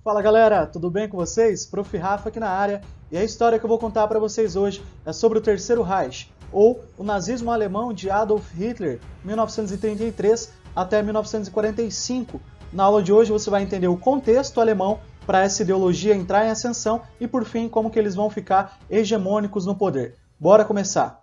Fala galera, tudo bem com vocês? Prof. Rafa aqui na área, e a história que eu vou contar para vocês hoje é sobre o Terceiro Reich, ou o nazismo alemão de Adolf Hitler, 1933 até 1945. Na aula de hoje você vai entender o contexto alemão para essa ideologia entrar em ascensão e, por fim, como que eles vão ficar hegemônicos no poder. Bora começar!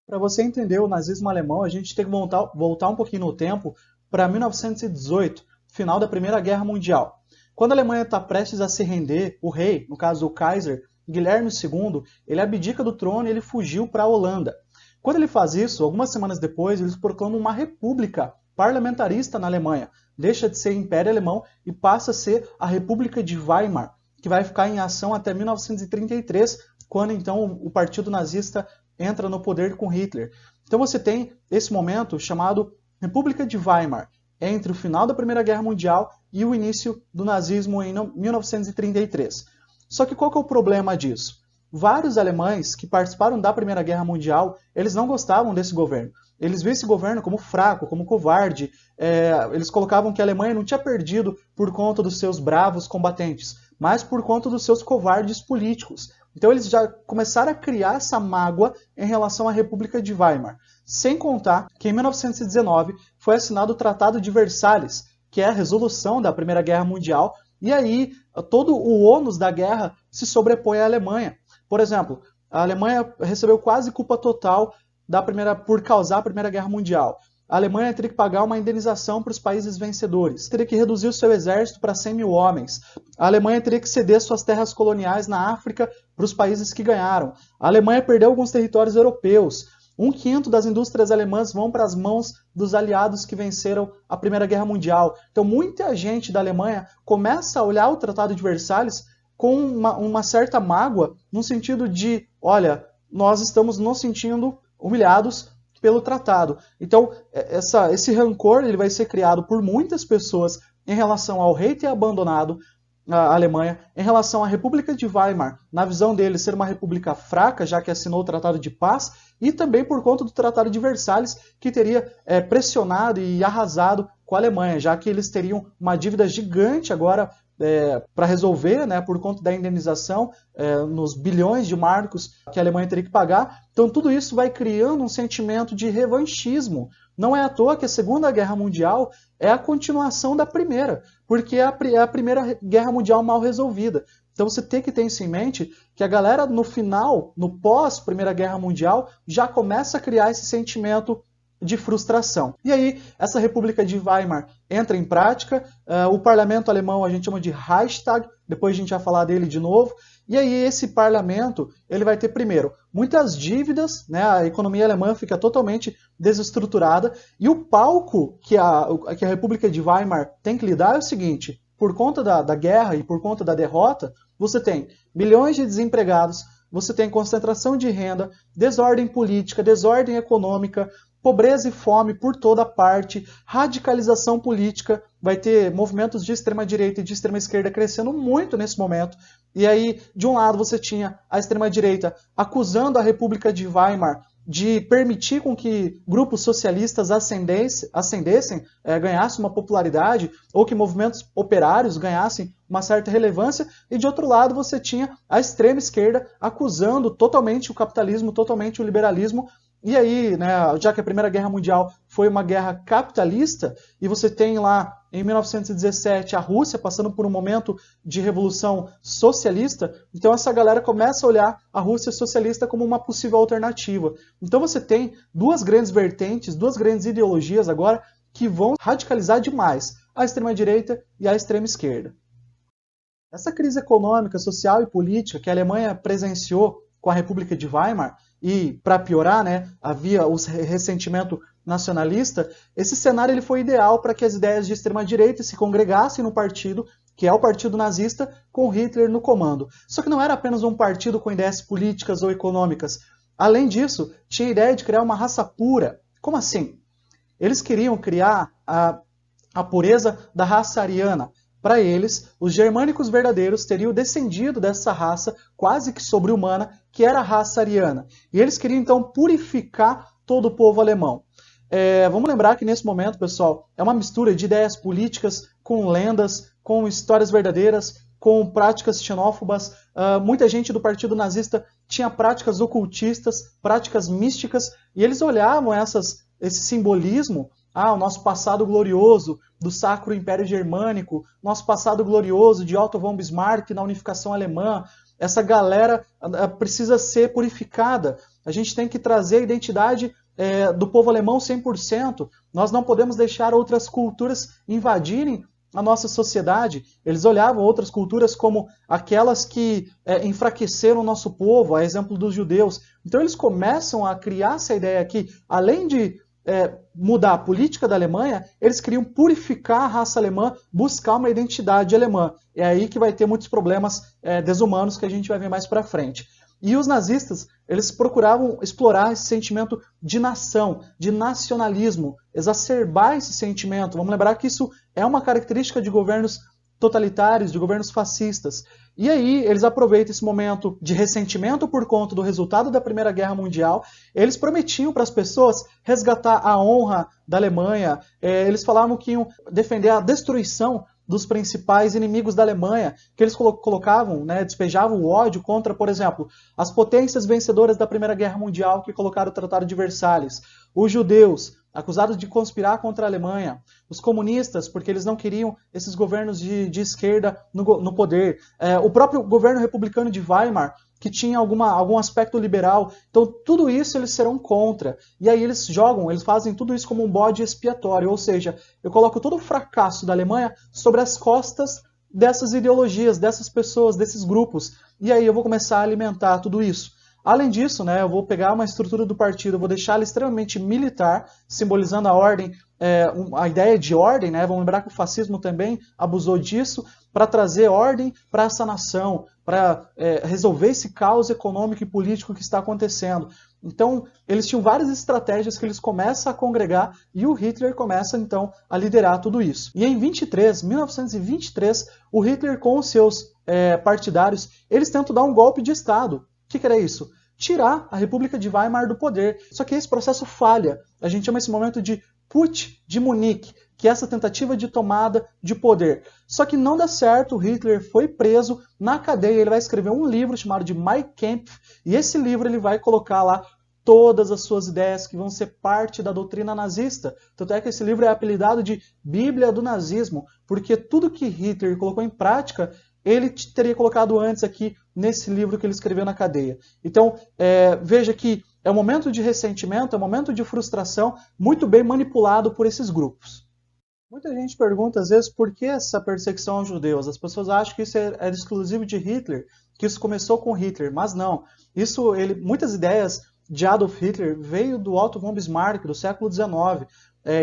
Para você entender o nazismo alemão, a gente tem que voltar um pouquinho no tempo para 1918, final da Primeira Guerra Mundial. Quando a Alemanha está prestes a se render, o rei, no caso o Kaiser, Guilherme II, ele abdica do trono e ele fugiu para a Holanda. Quando ele faz isso, algumas semanas depois, eles proclamam uma república parlamentarista na Alemanha. Deixa de ser Império Alemão e passa a ser a República de Weimar, que vai ficar em ação até 1933, quando então o partido nazista entra no poder com Hitler. Então você tem esse momento chamado República de Weimar, entre o final da Primeira Guerra Mundial e o início do nazismo em 1933. Só que qual que é o problema disso? Vários alemães que participaram da Primeira Guerra Mundial, eles não gostavam desse governo. Eles viam esse governo como fraco, como covarde. Eles colocavam que a Alemanha não tinha perdido por conta dos seus bravos combatentes, mas por conta dos seus covardes políticos. Então eles já começaram a criar essa mágoa em relação à República de Weimar. Sem contar que em 1919 foi assinado o Tratado de Versalhes, que é a resolução da Primeira Guerra Mundial, e aí todo o ônus da guerra se sobrepõe à Alemanha. Por exemplo, a Alemanha recebeu quase culpa total por causar a Primeira Guerra Mundial. A Alemanha teria que pagar uma indenização para os países vencedores, teria que reduzir o seu exército para 100 mil homens. A Alemanha teria que ceder suas terras coloniais na África para os países que ganharam. A Alemanha perdeu alguns territórios europeus. 1/5 das indústrias alemãs vão para as mãos dos aliados que venceram a Primeira Guerra Mundial. Então muita gente da Alemanha começa a olhar o Tratado de Versalhes com uma certa mágoa, no sentido de, olha, nós estamos nos sentindo humilhados pelo tratado. Então, esse rancor ele vai ser criado por muitas pessoas em relação ao rei ter abandonado a Alemanha, em relação à República de Weimar, na visão deles ser uma república fraca, já que assinou o Tratado de Paz, e também por conta do Tratado de Versalhes, que teria pressionado e arrasado com a Alemanha, já que eles teriam uma dívida gigante agora para resolver, né, por conta da indenização nos bilhões de marcos que a Alemanha teria que pagar. Então tudo isso vai criando um sentimento de revanchismo. Não é à toa que a Segunda Guerra Mundial é a continuação da Primeira, porque é a Primeira Guerra Mundial mal resolvida. Então você tem que ter isso em mente, que a galera no final, no pós-Primeira Guerra Mundial, já começa a criar esse sentimento de frustração. E aí, essa República de Weimar entra em prática, o parlamento alemão a gente chama de Reichstag, depois a gente vai falar dele de novo, e aí esse parlamento ele vai ter, primeiro, muitas dívidas, né, a economia alemã fica totalmente desestruturada, e o palco que a República de Weimar tem que lidar é o seguinte: por conta da guerra e por conta da derrota, você tem milhões de desempregados, você tem concentração de renda, desordem política, desordem econômica, pobreza e fome por toda parte, radicalização política, vai ter movimentos de extrema-direita e de extrema-esquerda crescendo muito nesse momento. E aí, de um lado, você tinha a extrema-direita acusando a República de Weimar de permitir com que grupos socialistas ascendessem, ganhassem uma popularidade, ou que movimentos operários ganhassem uma certa relevância, e de outro lado você tinha a extrema-esquerda acusando totalmente o capitalismo, totalmente o liberalismo. E aí, né, já que a Primeira Guerra Mundial foi uma guerra capitalista, e você tem lá, em 1917, a Rússia passando por um momento de revolução socialista, então essa galera começa a olhar a Rússia socialista como uma possível alternativa. Então você tem duas grandes vertentes, duas grandes ideologias agora, que vão radicalizar demais a extrema-direita e a extrema-esquerda. Essa crise econômica, social e política que a Alemanha presenciou com a República de Weimar, e para piorar, né, havia o ressentimento nacionalista, esse cenário ele foi ideal para que as ideias de extrema-direita se congregassem no partido, que é o partido nazista, com Hitler no comando. Só que não era apenas um partido com ideias políticas ou econômicas. Além disso, tinha a ideia de criar uma raça pura. Como assim? Eles queriam criar a pureza da raça ariana. Para eles, os germânicos verdadeiros teriam descendido dessa raça quase que sobre-humana, que era a raça ariana. E eles queriam, então, purificar todo o povo alemão. Vamos lembrar que, nesse momento, pessoal, é uma mistura de ideias políticas com lendas, com histórias verdadeiras, com práticas xenófobas. Muita gente do partido nazista tinha práticas ocultistas, práticas místicas, e eles olhavam esse simbolismo, o nosso passado glorioso do Sacro Império Germânico, nosso passado glorioso de Otto von Bismarck na unificação alemã. Essa galera precisa ser purificada. A gente tem que trazer a identidade do povo alemão 100%. Nós não podemos deixar outras culturas invadirem a nossa sociedade. Eles olhavam outras culturas como aquelas que enfraqueceram o nosso povo, a exemplo dos judeus. Então eles começam a criar essa ideia aqui, além de mudar a política da Alemanha, eles queriam purificar a raça alemã, buscar uma identidade alemã. É aí que vai ter muitos problemas desumanos que a gente vai ver mais para frente. E os nazistas, eles procuravam explorar esse sentimento de nação, de nacionalismo, exacerbar esse sentimento. Vamos lembrar que isso é uma característica de governos totalitários, de governos fascistas. E aí eles aproveitam esse momento de ressentimento por conta do resultado da Primeira Guerra Mundial. Eles prometiam para as pessoas resgatar a honra da Alemanha. Eles falavam que iam defender a destruição dos principais inimigos da Alemanha, que eles colocavam, despejavam o ódio contra, por exemplo, as potências vencedoras da Primeira Guerra Mundial que colocaram o Tratado de Versalhes, os judeus, acusados de conspirar contra a Alemanha, os comunistas, porque eles não queriam esses governos de esquerda no poder, o próprio governo republicano de Weimar, que tinha algum aspecto liberal. Então, tudo isso eles serão contra. E aí eles fazem tudo isso como um bode expiatório, ou seja, eu coloco todo o fracasso da Alemanha sobre as costas dessas ideologias, dessas pessoas, desses grupos. E aí eu vou começar a alimentar tudo isso. Além disso, eu vou pegar uma estrutura do partido, eu vou deixar ela extremamente militar, simbolizando a ordem, a ideia de ordem, Vamos lembrar que o fascismo também abusou disso, para trazer ordem para essa nação, para resolver esse caos econômico e político que está acontecendo. Então, eles tinham várias estratégias que eles começam a congregar e o Hitler começa, então, a liderar tudo isso. E em 1923, o Hitler com os seus partidários, eles tentam dar um golpe de Estado. O que era isso? Tirar a República de Weimar do poder. Só que esse processo falha. A gente chama esse momento de Putsch de Munique, que é essa tentativa de tomada de poder. Só que não dá certo, o Hitler foi preso na cadeia, ele vai escrever um livro chamado de Mein Kampf, e esse livro ele vai colocar lá todas as suas ideias que vão ser parte da doutrina nazista. Tanto é que esse livro é apelidado de Bíblia do Nazismo, porque tudo que Hitler colocou em prática, ele teria colocado antes aqui nesse livro que ele escreveu na cadeia. Então, veja que é um momento de ressentimento, é um momento de frustração, muito bem manipulado por esses grupos. Muita gente pergunta, às vezes, por que essa perseguição aos judeus? As pessoas acham que isso era exclusivo de Hitler, que isso começou com Hitler, mas não. Muitas ideias de Adolf Hitler veio do Otto von Bismarck, do século XIX.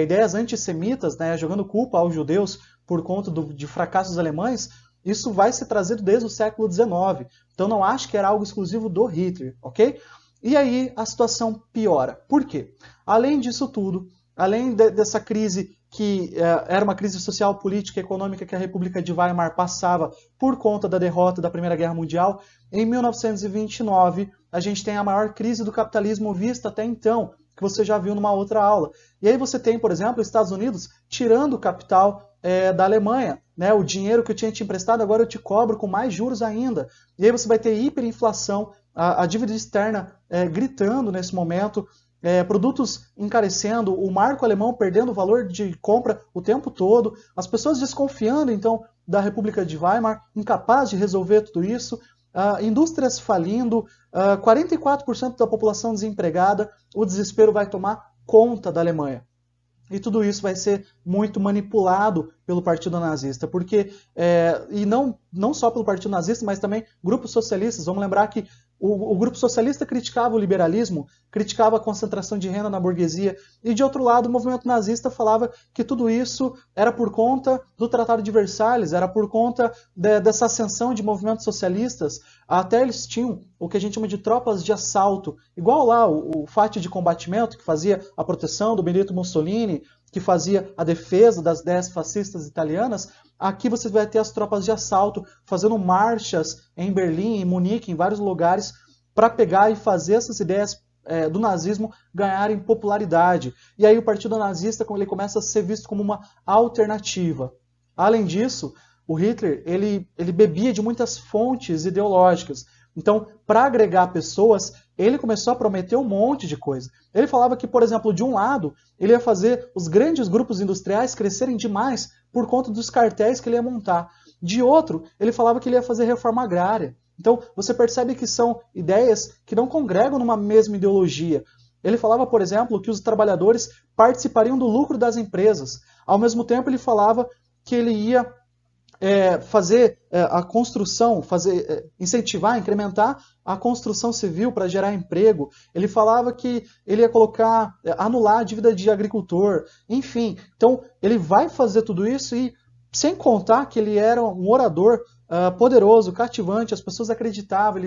Ideias antissemitas, jogando culpa aos judeus por conta de fracassos alemães, isso vai ser trazido desde o século XIX. Então não acho que era algo exclusivo do Hitler, ok? E aí a situação piora. Por quê? Além disso tudo, além dessa crise que era uma crise social, política e econômica que a República de Weimar passava por conta da derrota da Primeira Guerra Mundial, em 1929 a gente tem a maior crise do capitalismo vista até então, que você já viu numa outra aula. E aí você tem, por exemplo, os Estados Unidos tirando o capital da Alemanha. O dinheiro que eu tinha te emprestado, agora eu te cobro com mais juros ainda. E aí você vai ter hiperinflação, a dívida externa gritando nesse momento, produtos encarecendo, o marco alemão perdendo o valor de compra o tempo todo, as pessoas desconfiando então da República de Weimar, incapaz de resolver tudo isso, indústrias falindo, 44% da população desempregada, o desespero vai tomar conta da Alemanha. E tudo isso vai ser muito manipulado pelo Partido Nazista, porque, e não só pelo Partido Nazista, mas também grupos socialistas. Vamos lembrar que o grupo socialista criticava o liberalismo, criticava a concentração de renda na burguesia, e de outro lado o movimento nazista falava que tudo isso era por conta do Tratado de Versalhes, era por conta dessa ascensão de movimentos socialistas. Até eles tinham o que a gente chama de tropas de assalto, igual lá o Fátio de Combatimento, que fazia a proteção do Benito Mussolini, que fazia a defesa das ideias fascistas italianas. Aqui você vai ter as tropas de assalto fazendo marchas em Berlim, em Munique, em vários lugares, para pegar e fazer essas ideias do nazismo ganharem popularidade. E aí o Partido Nazista ele começa a ser visto como uma alternativa. Além disso, o Hitler ele bebia de muitas fontes ideológicas. Então, para agregar pessoas, ele começou a prometer um monte de coisa. Ele falava que, por exemplo, de um lado, ele ia fazer os grandes grupos industriais crescerem demais por conta dos cartéis que ele ia montar. De outro, ele falava que ele ia fazer reforma agrária. Então, você percebe que são ideias que não congregam numa mesma ideologia. Ele falava, por exemplo, que os trabalhadores participariam do lucro das empresas. Ao mesmo tempo, ele falava que ele ia fazer a construção, incentivar, incrementar a construção civil para gerar emprego. Ele falava que ele ia anular a dívida de agricultor, enfim. Então, ele vai fazer tudo isso e, sem contar que ele era um orador poderoso, cativante, as pessoas acreditavam,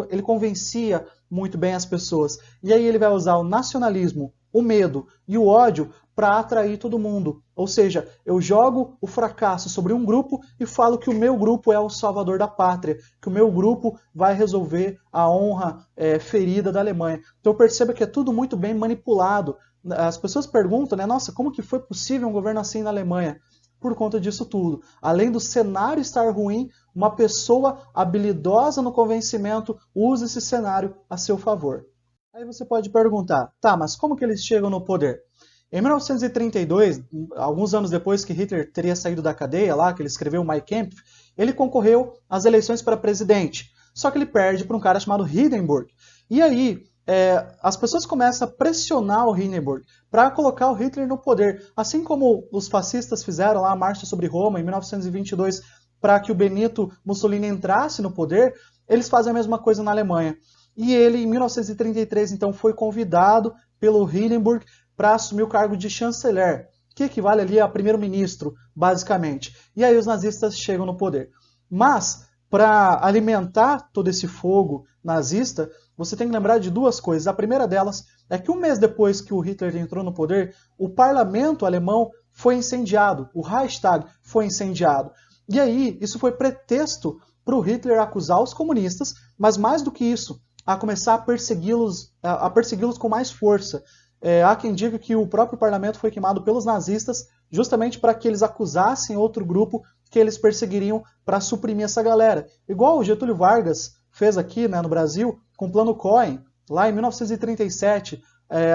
ele convencia muito bem as pessoas. E aí ele vai usar o nacionalismo, o medo e o ódio para atrair todo mundo. Ou seja, eu jogo o fracasso sobre um grupo e falo que o meu grupo é o salvador da pátria, que o meu grupo vai resolver a honra ferida da Alemanha. Então perceba que é tudo muito bem manipulado. As pessoas perguntam, né, nossa, como que foi possível um governo assim na Alemanha? Por conta disso tudo. Além do cenário estar ruim, uma pessoa habilidosa no convencimento usa esse cenário a seu favor. Aí você pode perguntar, tá, mas como que eles chegam no poder? Em 1932, alguns anos depois que Hitler teria saído da cadeia, lá que ele escreveu Mein Kampf, ele concorreu às eleições para presidente. Só que ele perde para um cara chamado Hindenburg. E aí, as pessoas começam a pressionar o Hindenburg para colocar o Hitler no poder. Assim como os fascistas fizeram lá a Marcha sobre Roma em 1922 para que o Benito Mussolini entrasse no poder, eles fazem a mesma coisa na Alemanha. E ele, em 1933, então, foi convidado pelo Hindenburg para assumir o cargo de chanceler, que equivale ali a primeiro-ministro, basicamente. E aí os nazistas chegam no poder. Mas, para alimentar todo esse fogo nazista, você tem que lembrar de duas coisas. A primeira delas é que um mês depois que o Hitler entrou no poder, o parlamento alemão foi incendiado, o Reichstag foi incendiado. E aí, isso foi pretexto para o Hitler acusar os comunistas, mas mais do que isso, a começar a persegui-los com mais força. Há quem diga que o próprio parlamento foi queimado pelos nazistas justamente para que eles acusassem outro grupo que eles perseguiriam para suprimir essa galera. Igual o Getúlio Vargas fez aqui, né, no Brasil com o Plano Cohen, lá em 1937,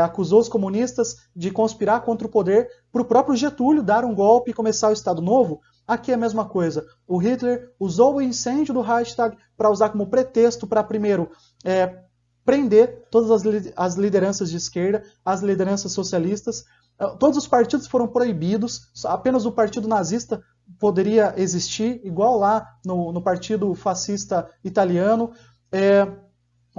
acusou os comunistas de conspirar contra o poder para o próprio Getúlio dar um golpe e começar o Estado Novo. Aqui é a mesma coisa. O Hitler usou o incêndio do Reichstag para usar como pretexto para, primeiro, prender todas as lideranças de esquerda, as lideranças socialistas. Todos os partidos foram proibidos, apenas o partido nazista poderia existir, igual lá no partido fascista italiano.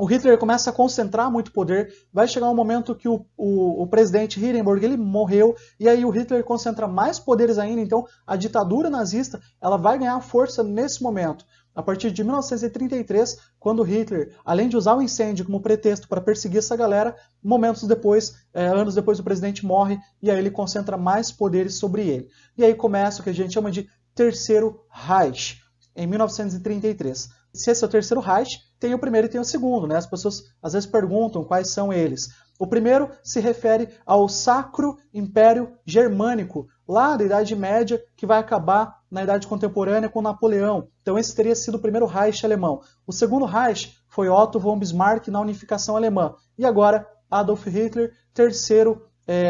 O Hitler começa a concentrar muito poder, vai chegar um momento que o presidente Hindenburg ele morreu, e aí o Hitler concentra mais poderes ainda, então a ditadura nazista ela vai ganhar força nesse momento. A partir de 1933, quando Hitler, além de usar o incêndio como pretexto para perseguir essa galera, anos depois o presidente morre e aí ele concentra mais poderes sobre ele. E aí começa o que a gente chama de Terceiro Reich, em 1933. Se esse é o Terceiro Reich, tem o primeiro e tem o segundo, né? As pessoas às vezes perguntam quais são eles. O primeiro se refere ao Sacro Império Germânico, lá da Idade Média, que vai acabar na Idade Contemporânea com Napoleão. Então esse teria sido o primeiro Reich alemão. O segundo Reich foi Otto von Bismarck na unificação alemã. E agora Adolf Hitler, terceiro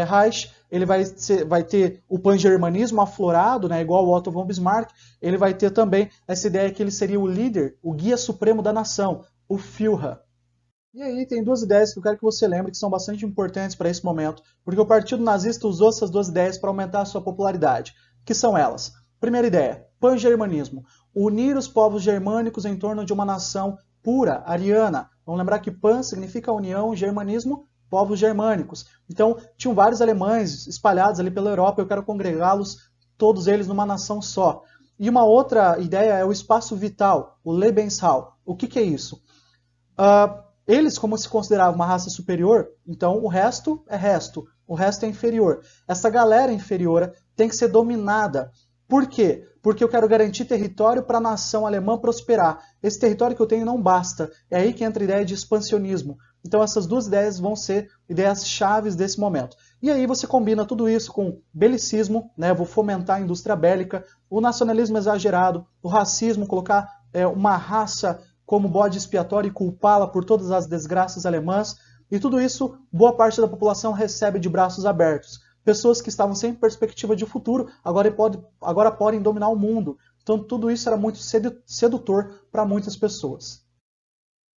Reich, ele vai ter o pan-germanismo aflorado, né, igual o Otto von Bismarck. Ele vai ter também essa ideia que ele seria o líder, o guia supremo da nação, o Führer. E aí tem duas ideias que eu quero que você lembre que são bastante importantes para esse momento, porque o Partido Nazista usou essas duas ideias para aumentar a sua popularidade, que são elas. Primeira ideia, pan-germanismo, unir os povos germânicos em torno de uma nação pura, ariana. Vamos lembrar que pan significa união, germanismo, povos germânicos. Então, tinham vários alemães espalhados ali pela Europa, eu quero congregá-los, todos eles numa nação só. E uma outra ideia é o espaço vital, o Lebensraum. O que é isso? Eles, como se consideravam uma raça superior, então o resto é inferior. Essa galera inferior tem que ser dominada. Por quê? Porque eu quero garantir território para a nação alemã prosperar. Esse território que eu tenho não basta. É aí que entra a ideia de expansionismo. Então essas duas ideias vão ser ideias chaves desse momento. E aí você combina tudo isso com belicismo, né? Vou fomentar a indústria bélica, o nacionalismo exagerado, o racismo, colocar uma raça como bode expiatório e culpá-la por todas as desgraças alemãs. E tudo isso, boa parte da população recebe de braços abertos. Pessoas que estavam sem perspectiva de futuro, agora podem dominar o mundo. Então tudo isso era muito sedutor para muitas pessoas.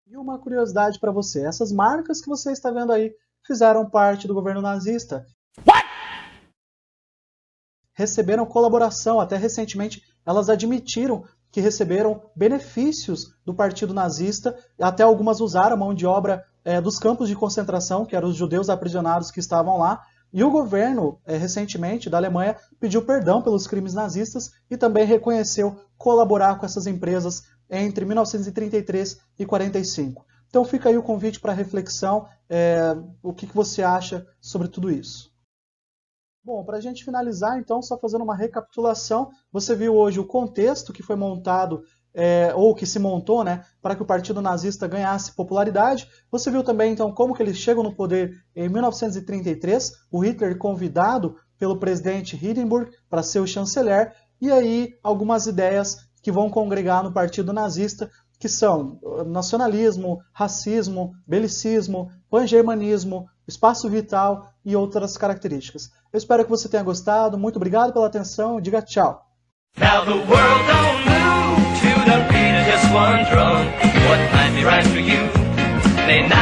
E uma curiosidade para você, essas marcas que você está vendo aí fizeram parte do governo nazista. What? Receberam colaboração, até recentemente elas admitiram que receberam benefícios do partido nazista, até algumas usaram a mão de obra dos campos de concentração, que eram os judeus aprisionados que estavam lá, e o governo, recentemente, da Alemanha, pediu perdão pelos crimes nazistas e também reconheceu colaborar com essas empresas entre 1933 e 1945. Então fica aí o convite para reflexão, o que você acha sobre tudo isso. Bom, para a gente finalizar, então, só fazendo uma recapitulação, você viu hoje o contexto que foi montado, ou que se montou, né, para que o partido nazista ganhasse popularidade. Você viu também, então, como que eles chegam no poder em 1933, o Hitler convidado pelo presidente Hindenburg para ser o chanceler, e aí algumas ideias que vão congregar no partido nazista, que são nacionalismo, racismo, belicismo, pan-germanismo, espaço vital e outras características. Eu espero que você tenha gostado, muito obrigado pela atenção, diga tchau. Now the world don't move to the beat of just one drum. What might be right for you may not